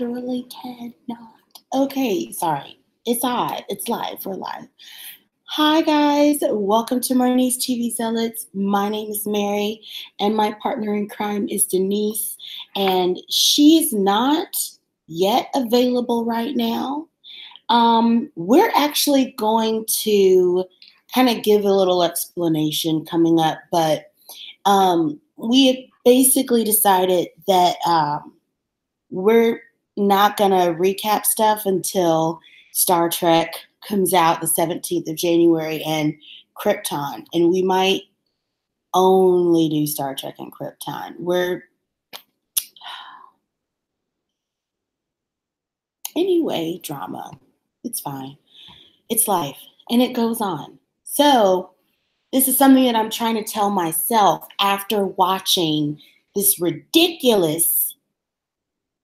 literally cannot. Okay, sorry. It's odd. It's live. We're live. Hi, guys. Welcome to Marnie's TV Zealots. My name is Mary, and my partner in crime is Denise. And she's not yet available right now. We're actually going to kind of give a little explanation coming up, but we have basically decided that we're not going to recap stuff until Star Trek comes out the 17th of January and Krypton. And we might only do Star Trek and Krypton. Anyway, drama. It's fine. It's life. And it goes on. So this is something that I'm trying to tell myself after watching this ridiculous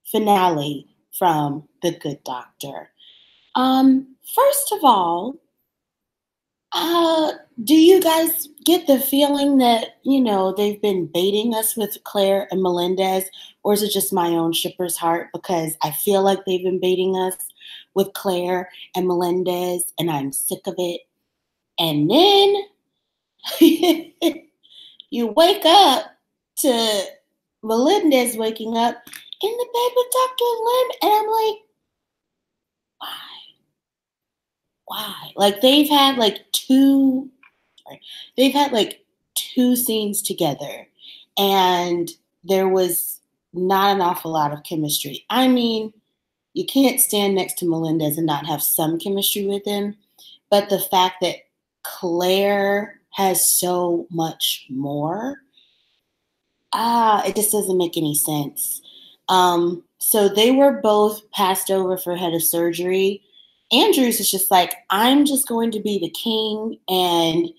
finale from The Good Doctor. First of all, do you guys get the feeling that, they've been baiting us with Claire and Melendez, or is it just my own shipper's heart? Because I feel like they've been baiting us with Claire and Melendez, and I'm sick of it. And then you wake up to Melendez waking up in the bed with Dr. Lim, and I'm like, why? Like they've had two scenes together, and there was not an awful lot of chemistry. I mean, you can't stand next to Melendez and not have some chemistry with him, but the fact that Claire has so much more, it just doesn't make any sense. So they were both passed over for head of surgery. Andrews is just like, I'm just going to be the king and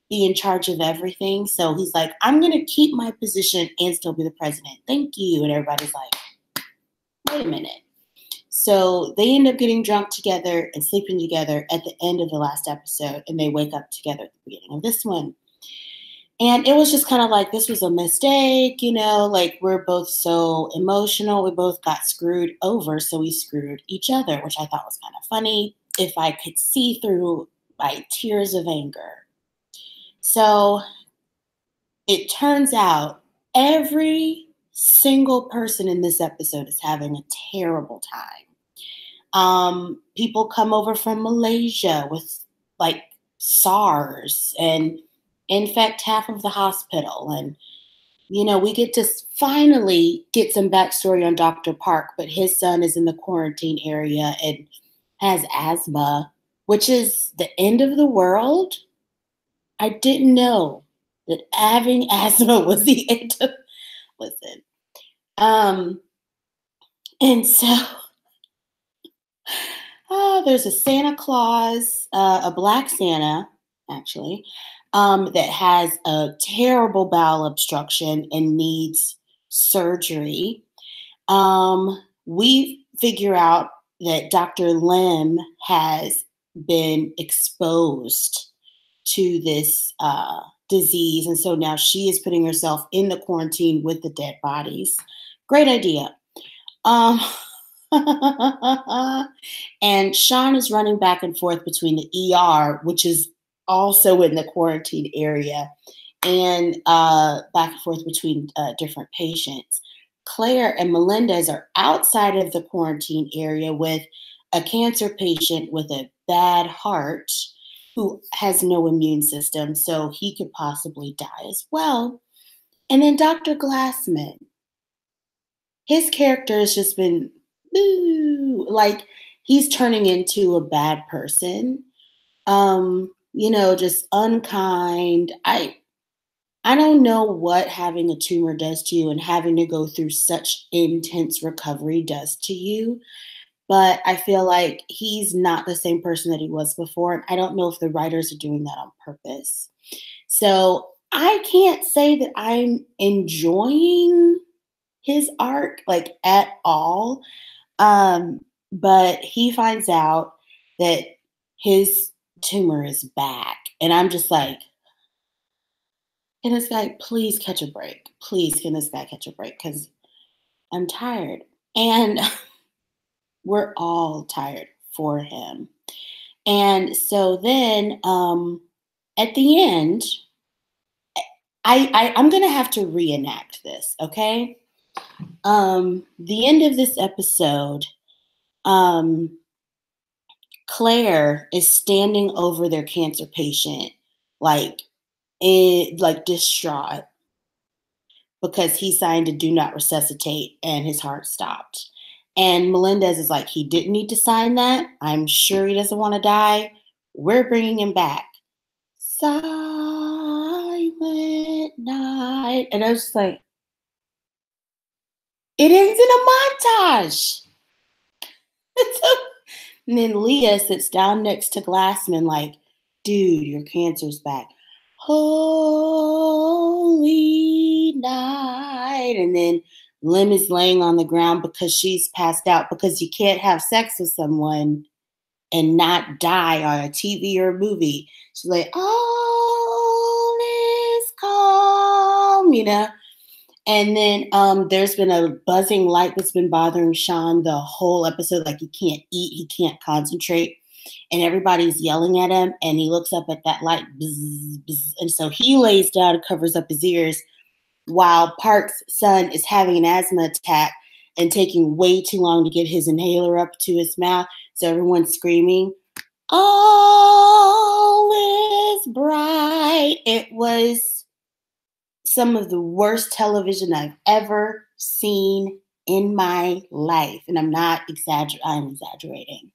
be in charge of everything. So he's like, I'm going to keep my position and still be the president. Thank you. And everybody's like, wait a minute. So they end up getting drunk together and sleeping together at the end of the last episode, and they wake up together at the beginning of this one. And it was just kind of like, this was a mistake, like we're both so emotional. We both got screwed over, so we screwed each other, which I thought was kind of funny if I could see through my tears of anger. So it turns out every single person in this episode is having a terrible time. People come over from Malaysia with like SARS and infect half of the hospital. And, we get to finally get some backstory on Dr. Park, but his son is in the quarantine area and has asthma, which is the end of the world. I didn't know that having asthma was the end of, listen. And so, there's a Santa Claus, a black Santa, actually, that has a terrible bowel obstruction and needs surgery. We figure out that Dr. Lim has been exposed to this disease, and so now she is putting herself in the quarantine with the dead bodies. Great idea. And Sean is running back and forth between the ER, which is also in the quarantine area, and back and forth between different patients. Claire and Melendez are outside of the quarantine area with a cancer patient with a bad heart who has no immune system, so he could possibly die as well. And then Dr. Glassman, his character has just been, like he's turning into a bad person. Just unkind. I don't know what having a tumor does to you and having to go through such intense recovery does to you. But I feel like he's not the same person that he was before. And I don't know if the writers are doing that on purpose. So I can't say that I'm enjoying his arc like at all. But he finds out that his tumor is back. And I'm just like, can this guy please catch a break? Please, can this guy catch a break? Because I'm tired. And We're all tired for him. And so then at the end, I'm gonna have to reenact this, okay? The end of this episode, um, Claire is standing over their cancer patient, like like distraught because he signed a do not resuscitate and his heart stopped. And Melendez is like, he didn't need to sign that. I'm sure he doesn't want to die. We're bringing him back. Silent night. And I was just like, it ends in a montage. And then Leah sits down next to Glassman, like, dude, your cancer's back. Holy night. And then Lim is laying on the ground because she's passed out, because you can't have sex with someone and not die on a TV or a movie. She's like, all is calm, you know? And then there's been a buzzing light that's been bothering Sean the whole episode. Like, he can't eat, he can't concentrate, and everybody's yelling at him. And he looks up at that light, bzz, bzz, and so he lays down and covers up his ears while Park's son is having an asthma attack and taking way too long to get his inhaler up to his mouth. So everyone's screaming, all is bright. It was some of the worst television I've ever seen in my life. And I'm not exaggerating.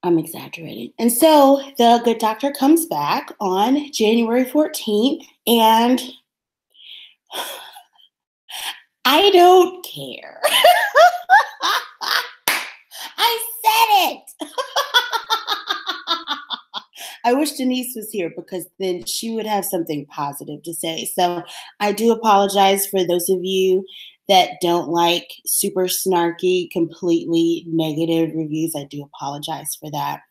I'm exaggerating. And so the Good Doctor comes back on January 14th, and I don't care. I said it. I wish Denise was here, because then she would have something positive to say. So I do apologize for those of you that don't like super snarky, completely negative reviews. I do apologize for that.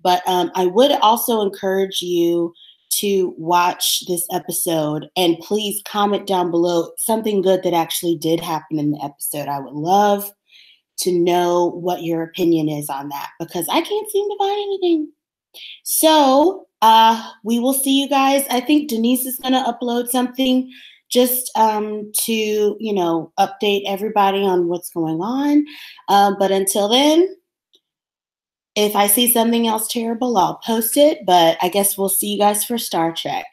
But I would also encourage you to watch this episode, and please comment down below something good that actually did happen in the episode. I would love to know what your opinion is on that, because I can't seem to find anything. So we will see you guys. I think Denise is going to upload something just to, update everybody on what's going on. But until then, if I see something else terrible, I'll post it. But I guess we'll see you guys for Star Trek.